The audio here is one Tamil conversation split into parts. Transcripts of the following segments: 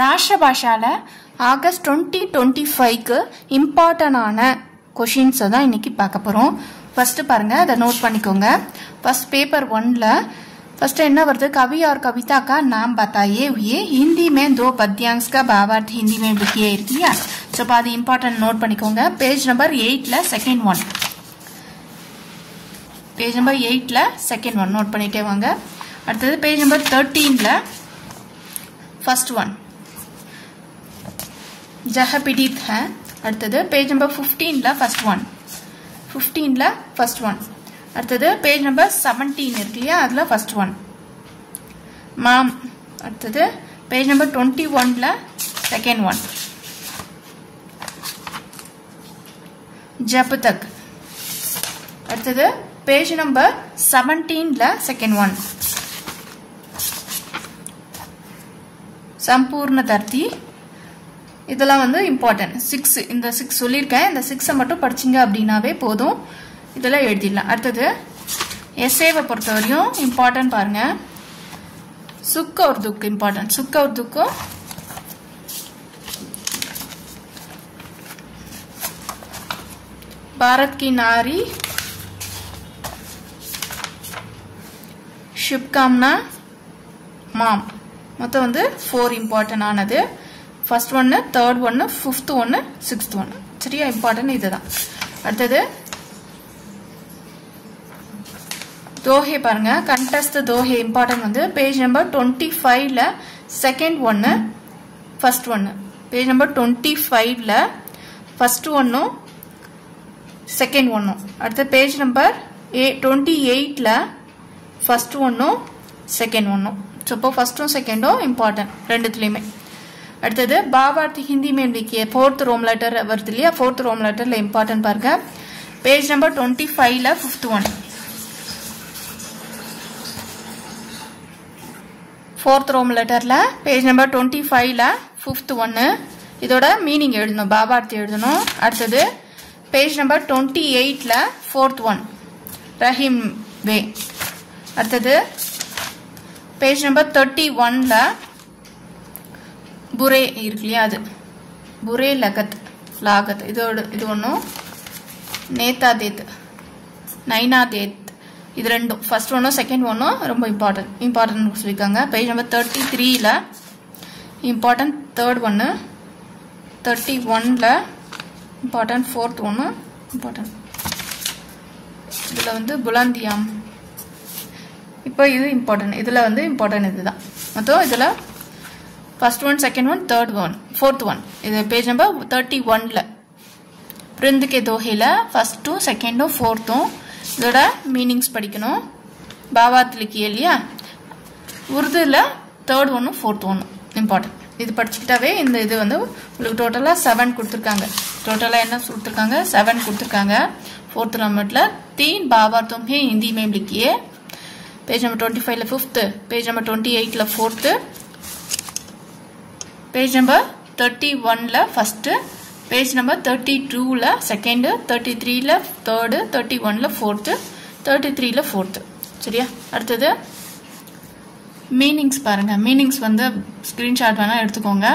ராஷ்டிரபாஷால ஆகஸ்ட் 2025க்கு இம்பார்ட்டன்டான क्वेश्चंस தான் இன்னைக்கு பார்க்க போறோம். ஃபர்ஸ்ட் பாருங்க, அத நோட் பண்ணிக்கோங்க. ஃபர்ஸ்ட் पेपर 1ல फर्स्ट என்ன வருது, कवि और कविता का नाम बताइए हुए हिंदी में दो पद्यांश का भावार्थ हिंदी में लिखिए இல்லையா? சோ அது இம்பார்ட்டன்ட் நோட் பண்ணிக்கோங்க. பேஜ் நம்பர் 8ல செகண்ட் ஒன், பேஜ் நம்பர் 8ல செகண்ட் ஒன் நோட் பண்ணிட்டே வாங்க. அடுத்தது பேஜ் நம்பர் 13ல फर्स्ट वन जह पीड़ित है. அடுத்தது பேஜ் நம்பர் 15ல फर्स्ट वन, 15ல फर्स्ट वन. அடுத்தது பேஜ் நம்பர் 17 இருக்குல்லையா, அதுல फर्स्ट वन மாம். அடுத்தது பேஜ் நம்பர் 21ல செகண்ட் ஒன் जब तक. அடுத்தது பேஜ் நம்பர் 17ல செகண்ட் ஒன் संपूर्ण धरती. இதெல்லாம் வந்து இம்பார்ட்டன்ட். 6 இந்த 6 சொல்லிருக்கேன். இந்த 6 மட்டும் படிச்சீங்க அப்படினாவே போதும், இதெல்லாம் எழுதிடலாம். அடுத்தது எஸ்ஏவை பொறுத்தவரையும் இம்பார்ட்டன்ட் பாருங்க. सुख और दुख इम्पोर्टेंट. सुख और दुख भारत की नारी, शुभकामना, माम. மொத்தம் வந்து 4 இம்பார்ட்டன்ட் ஆனது. ஃபர்ஸ்ட் ஒன்னு, தேர்ட் ஒன்னு, ஃபிஃப்த் ஒன்னு, சிக்ஸ்த் ஒன்னு. சரியா, இம்பார்ட்டன்ட் இதுதான். அடுத்தது தோஹே பாருங்க, கண்டெஸ்ட் தோஹே இம்பார்ட்டன்ட் வந்து பேஜ் நம்பர் 25ல செகண்ட் ஒன்னு, ஃபர்ஸ்ட் ஒன்னு. பேஜ் நம்பர் 25ல ஃபர்ஸ்ட் ஒன்னும் செகண்ட் ஒன்னும். அடுத்த பேஜ் நம்பர் 28ல ஃபர்ஸ்ட் ஒன்னும் செகண்ட் ஒன்னும். ஸோ இப்போ ஃபர்ஸ்டும் செகண்டும் இம்பார்ட்டன்ட் ரெண்டுத்துலையுமே. அடுத்தது பாவார்த்தி ஹிந்தி में लिखिए, फोर्थ रोम लेटर வருது இல்லையா, फोर्थ रोम लेटरல இம்பார்ட்டன்ட் பாருங்க. பேஜ் நம்பர் 25ல ஃபிஃப்த் ஒன், फोर्थ रोम लेटरல பேஜ் நம்பர் 25ல ஃபிஃப்த் ஒன்னு. இதோட மீனிங் எழுதணும், பாவார்த்தி எழுதணும். அடுத்தது பேஜ் நம்பர் 28ல फोर्थ ஒன் ரஹீம் வே. அடுத்தது பேஜ் நம்பர் 31ல புரே இருக்கு இல்லையா, அது புரே லகத் லாகத். இதோட இது ஒன்றும் நேதா தேத், நைனா தேத். இது ரெண்டும் ஃபர்ஸ்ட் ஒன்னும் செகண்ட் ஒன்னும் ரொம்ப இம்பார்ட்டன்ட் சொல்லியிருக்காங்க. பேஜ் நம்பர் 33ல இம்பார்ட்டன்ட் தேர்ட் ஒன்னு, 31ல இம்பார்ட்டன்ட் ஃபோர்த் ஒன்னு இம்பார்ட்டன்ட். இதில் வந்து புலந்தியாம். இப்போ இது இம்பார்ட்டன்ட், இதில் வந்து இம்பார்ட்டன்ட் இதுதான். மொத்தம் இதில் first one, second one, third one, fourth one. இது பேஜ் நம்பர் 31ல பிரிந்து கே தோஹேல ஃபர்ஸ்ட்டும் செகண்டும் ஃபோர்த்தும். இதோட மீனிங்ஸ் படிக்கணும். பாவார்த் லிக்கியே இல்லையா, உருதுல தேர்ட் ஒன்னும் ஃபோர்த் ஒன்னும் இம்பார்ட்டன்ட். இது படிச்சுக்கிட்டாவே இந்த இது வந்து உங்களுக்கு டோட்டலாக 7 கொடுத்துருக்காங்க. டோட்டலாக என்ன கொடுத்துருக்காங்க, 7 கொடுத்துருக்காங்க. ஃபோர்த் நம்பர்ல 3 भावार्थों में हिंदी में लिखिए. पेज नंबर 25ல ஃபிஃப்த், பேஜ் நம்பர் 28ல ஃபோர்த்து, பேஜ் நம்பர் 31ல ஃபர்ஸ்ட், பேஜ் நம்பர் 32ல செகண்ட், 33ல தேர்ட், 31ல ஃபோர்த், 33ல ஃபோர்த். சரியா, அடுத்தது மீனிங்ஸ் பாருங்க. மீனிங்ஸ் வந்து ஸ்கிரீன்ஷாட் வேணா எடுத்துக்கோங்க.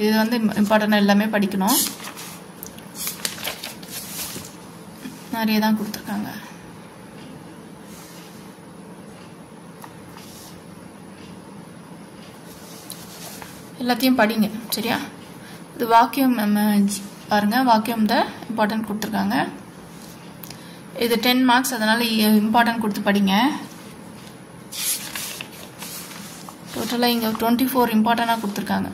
இது வந்து இம்பார்ட்டன்ட், எல்லாமே படிக்கணும். நிறைய தான் கொடுத்துருக்காங்க. எல்லாத்தையும் படிங்க. சரியா, இது வாக்கியம் பாருங்க. வாக்கியம் தான் இம்பார்ட்டன்ட் கொடுத்துருக்காங்க. இது 10 மார்க்ஸ், அதனால இம்பார்ட்டன்ட் கொடுத்து படிங்க. டோட்டலாக இங்கே 24 இம்பார்ட்டண்டாக கொடுத்துருக்காங்க.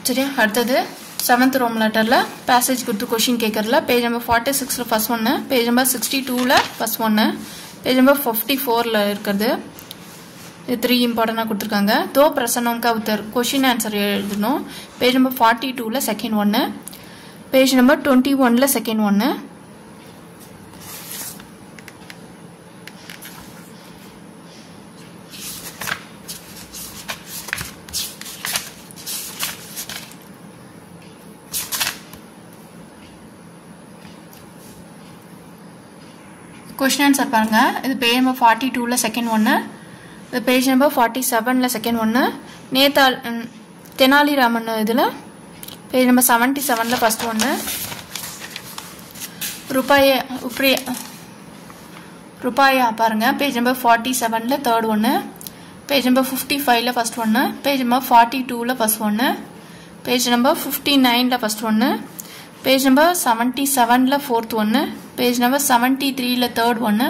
சரியா, அடுத்தது 7th ரோம் லெட்டர்ல பேசேஜ் கொடுத்து கொஸ்டின் கேட்கறதுல பேஜ் நம்பர் 46ல ஃபர்ஸ்ட் ஒன்னு, பேஜ் நம்பர் 62ல ஃபர்ஸ்ட் ஒன்னு, பேஜ் நம்பர் 54ல இருக்கிறது. இது 3 இம்பார்ட்டன்டா கொடுத்துருக்காங்க. दो प्रश्नों का उत्तर क्वेश्चन आंसर எழுதணும். பேஜ் நம்பர் 42ல செகண்ட் ஒன்னு, பேஜ் நம்பர் 21ல செகண்ட் ஒன்னு. क्वेश्चन आंसर பாருங்க இது பேஜ் நம்பர் 42 ல செகண்ட் ஒன் இது பேஜ் நம்பர் 47 ல செகண்ட் ஒன் நேதா தெனாலிராமன் இதுல பேஜ் நம்பர் 77 ல ஃபர்ஸ்ட் ஒன் रुपया பாருங்க பேஜ் நம்பர் 47 ல தேர்ட் ஒன் பேஜ் நம்பர் 55 ல ஃபர்ஸ்ட் ஒன் பேஜ் நம்பர் 42 ல ஃபர்ஸ்ட் ஒன் பேஜ் நம்பர் 59 ல ஃபர்ஸ்ட் ஒன் பேஜ் நம்பர் 77 ல ஃபோர்த் ஒன் பேஜ் நம்பர் 73 ல தேர்ட் ஒன்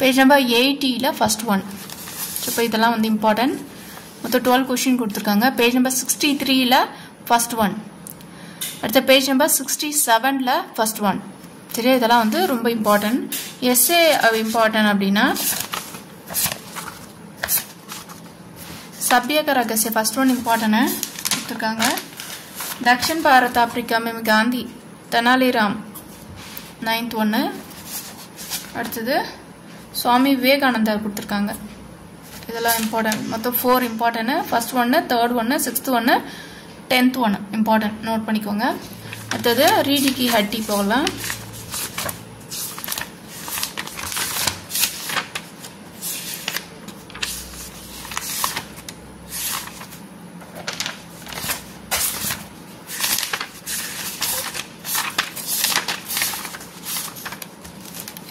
பேஜ் நம்பர் 80 ல ஃபர்ஸ்ட் ஒன் இப்போ இதெல்லாம் வந்து இம்பார்ட்டன்ட் மொத்தம் 12 क्वेश्चन கொடுத்திருக்காங்க பேஜ் நம்பர் 63 ல ஃபர்ஸ்ட் ஒன் அடுத்த பேஜ் நம்பர் 67 ல ஃபர்ஸ்ட் ஒன் சரியா இதெல்லாம் வந்து ரொம்ப இம்பார்ட்டன்ட் எஸ்ஏ இம்பார்ட்டன்ட் அப்படினா सभ्य का रहस्य फर्स्ट वन इम्पोर्टेंट है கொடுத்திருக்காங்க दक्षिण भारत अफ्रीका में गांधी तेनालीराम 9th one அடுத்து சுவாமி விவேகானந்தர் கொடுத்திருக்காங்க இதெல்லாம் இம்பார்ட்டன்ட் மொத்தம் 4 important first one third one 6th one 10th one important note பண்ணிக்கோங்க அடுத்து ரீடி की हड्डी போகலாம்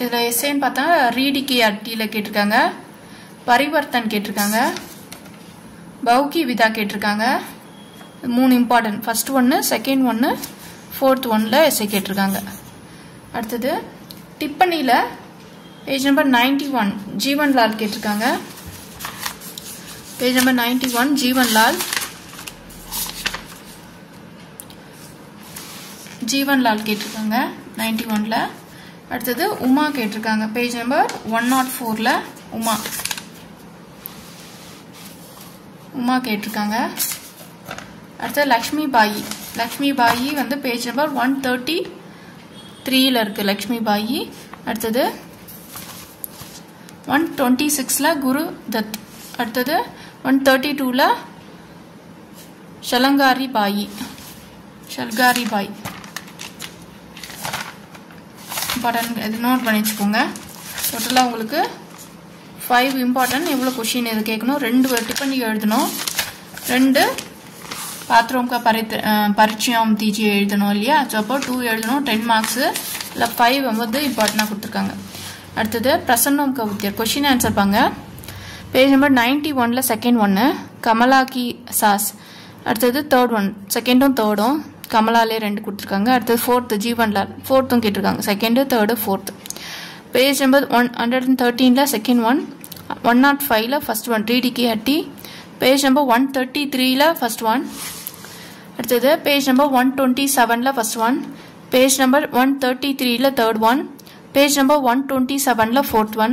इधर एसेन पाता रीडी की हड्डी ला केटिरुक्कांग परिवर्तन केटिरुक्कांग बहुकी विधा केटिरुक्कांग மூணு important first one second one fourth ஒன்ல எஸ்ஏ கேட்டிருக்காங்க அடுத்து டிப்பனில பேஜ் நம்பர் 91 ஜீவன்லால் கேட்டிருக்காங்க பேஜ் நம்பர் 91 ஜீவன்லால் கேட்டிருக்காங்க 91 ல அடுத்து உமா கேட்டிருக்காங்க பேஜ் நம்பர் 104 ல உமா கேட்டிருக்காங்க அடுத்து லட்சுமி பாயி வந்து பேஜ் நம்பர் 133 ல இருக்கு லட்சுமி பாயி அடுத்து 126 ல குரு தத் அடுத்து 132 ல ஷல்காரி பாயி இம்பார்ட்டன்ட் இது நோட் பண்ணி வச்சுக்கோங்க டோட்டலா உங்களுக்கு 5 இம்பார்ட்டன்ட் எவ்வளவு क्वेश्चन இது கேட்கணும் ரெண்டு டிபெண்ட் எழுதணும் ரெண்டு बाथरूम का परिचयम दीजिए எழுதணும் இல்லையா சோ அப்போ 2 எழுதணும் 10 மார்க்ஸ் இல்ல 5 வந்து இம்பார்ட்டன்ட்டா கொடுத்திருக்காங்க அடுத்து प्रसन्नम का उत्तर क्वेश्चन आंसर பாங்க பேஜ் நம்பர் 91 ல செகண்ட் ஒன் கமலா की सास அடுத்து தேர்ட் ஒன் செகண்டும் தேர்டும் கமலாலே ரெண்டு கொடுத்திருக்காங்க அடுத்து ஃபோர்த் ஜீவன்லால் ஃபோர்த்தும் கேட்டிருக்காங்க second third fourth page number 113 ல செகண்ட் ஒன் 105 ல ஃபர்ஸ்ட் ஒன் ரீடி की हड्डी पेज नंबर 133 ला फर्स्ट वन அடுத்து पेज नंबर 127 ला फर्स्ट वन पेज नंबर 133 ला थर्ड वन पेज नंबर 127 ला फोर्थ वन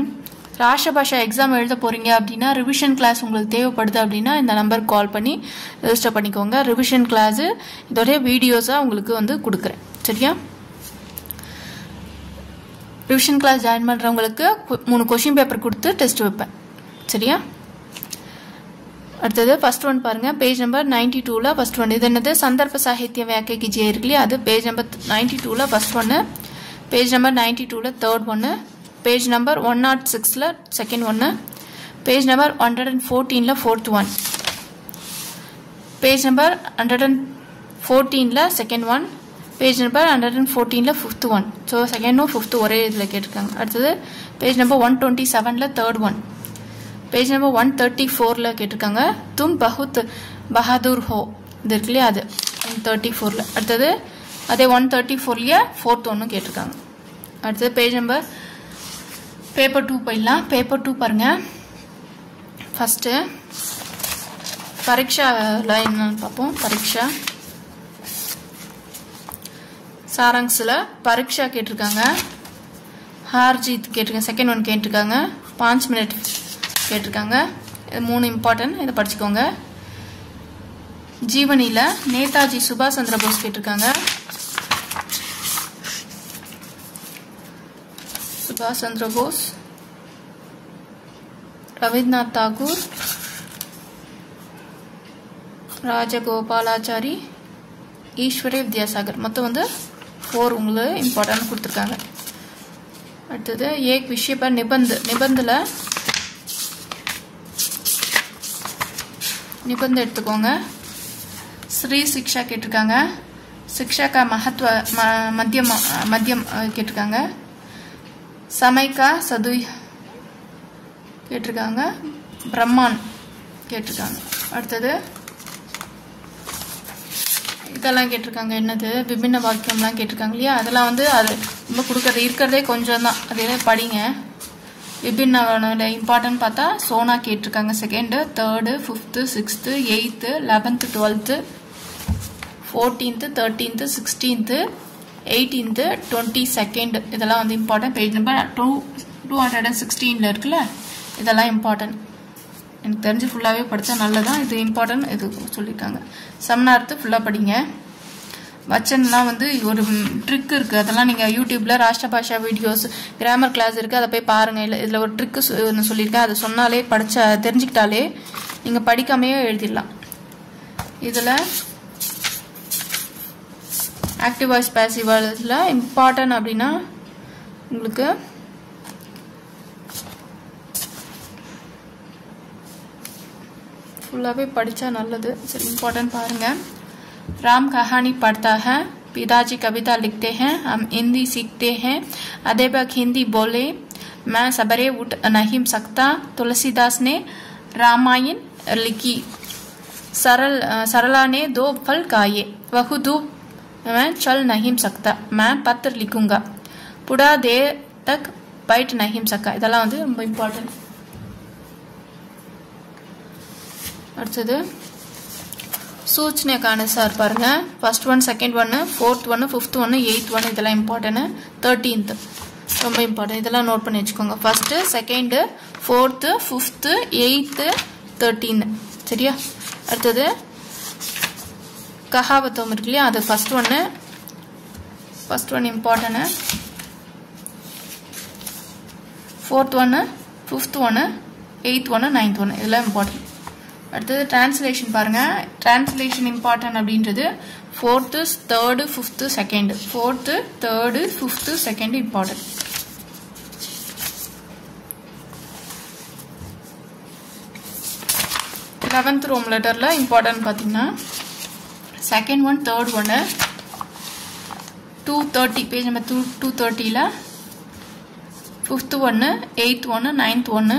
ராஷ்டிரபாஷா எக்ஸாம் எழுத போறீங்க அப்படினா ரிவிஷன் கிளாஸ் உங்களுக்கு தேவைப்படுது அப்படினா இந்த நம்பருக்கு கால் பண்ணி ரெஜிஸ்டர் பண்ணிக்கோங்க ரிவிஷன் கிளாஸ் இதோட வீடியோஸா உங்களுக்கு வந்து கொடுக்கிறேன் சரியா ரிவிஷன் கிளாஸ் ஜாயின் பண்றவங்களுக்கு 3 क्वेश्चन பேப்பர் கொடுத்து டெஸ்ட் வைப்பேன் சரியா அடுத்து ஃபர்ஸ்ட் ஒன் பாருங்க பேஜ் நம்பர் 92 ல ஃபர்ஸ்ட் ஒன் இது என்னது சந்தர்ப்ப சாகித்ய व्याख्या कीजिए இருக்குல அது பேஜ் நம்பர் 92 ல ஃபர்ஸ்ட் ஒன் பேஜ் நம்பர் 92 ல தேர்ட் ஒன் பேஜ் நம்பர் 106 ல செகண்ட் ஒன் பேஜ் நம்பர் 114 ல ஃபோர்த் ஒன் பேஜ் நம்பர் 114 ல செகண்ட் ஒன் பேஜ் நம்பர் 114 ல ஃபிஃப்த் ஒன் சோ செகண்டும் ஃபிஃப்த் ஒரே இதுல கேட்டிருக்காங்க அடுத்து பேஜ் நம்பர் 127 ல தேர்ட் ஒன் पेज नंबर 134 ல கேட்டிருக்காங்க तुम बहुत बहादुर हो இது இருக்குல அது 134 ல அடுத்து அதே 134 ல फोर्थ ஒன்னு கேட்டிருக்காங்க அடுத்து பேஜ் நம்பர் பேப்பர் 2 போயிடலாம் பேப்பர் 2 பாருங்க ஃபர்ஸ்ட் பரீட்சா லைன் பாப்போம் பரீட்சா சாராங்ஸ்ல பரீட்சா கேட்டிருக்காங்க हार जीत கேட்டிருக்காங்க செகண்ட் ஒன் கேட்டிருக்காங்க 5 மினிட் கேட்டிருக்காங்க இது மூணு இம்பார்ட்டன்ட் இத படிச்சுக்கோங்க ஜீவனில நேதாஜி சுபாஷ் சந்திர போஸ் கேட்டிருக்காங்க சுபாஷ் சந்திர போஸ் ரவீந்திரநாத் தாகூர் ராஜகோபாலாச்சாரி ஈஸ்வரி வித்யாசாகர் மொத்தம் வந்து 4 உங்களுக்கு இம்பார்ட்டன்ட் கொடுத்திருக்காங்க அடுத்தது एक विषय पर निबंध निबंधல निबंध எடுத்துக்கோங்க श्री शिक्षा கேட்டிருக்காங்க शिक्षा का महत्व मध्यम मध्यम கேட்டிருக்காங்க समय का सदुय கேட்டிருக்காங்க ब्रह्मांड கேட்டிருக்காங்க அடுத்தது இதெல்லாம் கேட்டிருக்காங்க என்னது விபின்ன வாக்கியம்லாம் கேட்டிருக்காங்க இல்லையா அதெல்லாம் வந்து அது ரொம்ப கொடுக்கறது இருக்கிறதே கொஞ்சம் தான் அதே படிங்க விபின்ன இம்பார்ட்டன்ட் பார்த்தா சோனா கேட்டிருக்காங்க second third fifth sixth eighth 11th 12th 14th 13th 16th 18th 22nd இதெல்லாம் வந்து இம்பார்ட்டன்ட் பேஜ் நம்பர் 216ல இருக்குல்ல இதெல்லாம் இம்பார்ட்டன்ட் எனக்கு தெரிஞ்சு ஃபுல்லாவே படிச்சா நல்லதான் இது இம்பார்ட்டன்ட் இது சொல்லிருக்காங்க சமனார்த்த ஃபுல்லா படிங்க வச்சன்லாம் வந்து ஒரு ட்ரிக் இருக்கு அதெல்லாம் நீங்க யூடியூப்ல ராஷ்டிர பாஷா வீடியோஸ் கிராமர் கிளாஸ் இருக்கு அத போய் பாருங்க இதுல ஒரு ட்ரிக் சொல்லிருக்கேன் அது சொன்னாலே படிச்ச தெரிஞ்சிட்டாலே நீங்க படிக்காமயே எழுதிடலாம் இதுல ஆக்டிவ் வாய்ஸ் பாசிவ் வாய்ஸ்ல இம்பார்ட்டன்ட் அப்படினா உங்களுக்கு फुल्लावे पढ़ा नल्लदु सरी इम्पोर्टेंट पारुंगा राम कहानी पढ़ता है पिताजी कविता लिखते हैं हम हिंदी सीखते हैं अध्यापक हिंदी बोले मैं सबरे उठ नहीं सकता तुलसीदास ने रामायण लिखी सरला ने 2 फल खाए वह धूप मैं चल नहीं सकता मैं पत्र लिखूंगा पूरा देर तक बैठ नहीं सका இதெல்லாம் வந்து ரொம்ப இம்பார்ட்டன்ட் அடுத்து सूचना का अनुसार பாருங்க first one second one fourth one fifth one eighth one இதெல்லாம் இம்பார்ட்டன்ட் 13th ரொம்ப இம்பார்ட்டன்ட் இதெல்லாம் நோட் பண்ணி வெச்சுக்கோங்க first second fourth fifth eighth 13 சரியா அடுத்து கஹாவத்தம் இருக்குல அது first one important fourth one fifth one eighth one ninth one இதெல்லாம் இம்பார்ட்டன்ட் அடுத்து டிரான்ஸ்லேஷன் பாருங்க டிரான்ஸ்லேஷன் இம்பார்ட்டன்ட் அப்படின்றது 4th 3rd 5th 2nd 4th 3rd 5th 2nd important eleventh ரோம் லெட்டர்ல இம்பார்ட்டன்ட் பாத்தீங்கன்னா second one third one 230 page number 230 ல 5th one 8th one 9th one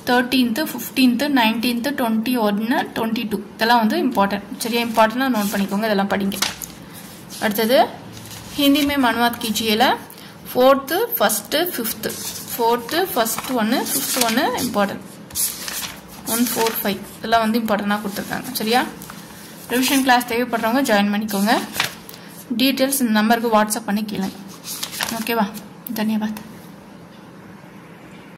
13th 15th 19th 21 22 இதெல்லாம் வந்து இம்பார்ட்டன்ட் சரியா இம்பார்ட்டன்ட்டா நோட் பண்ணிக்கோங்க இதெல்லாம் படிங்க அடுத்து हिंदी में अनुवाद कीजिएला 4th 1st 5th 4th 1st 1 5th 1 important 1 4 5 இதெல்லாம் வந்து இம்பார்ட்டன்ட்டா கொடுத்திருக்காங்க சரியா ரிவிஷன் கிளாஸ் தேவைப்படுறவங்க ஜாயின் பண்ணிக்கோங்க டீடைல்ஸ் இந்த நம்பருக்கு வாட்ஸ்அப் பண்ணி கேளுங்க ஓகேவா धन्यवाद।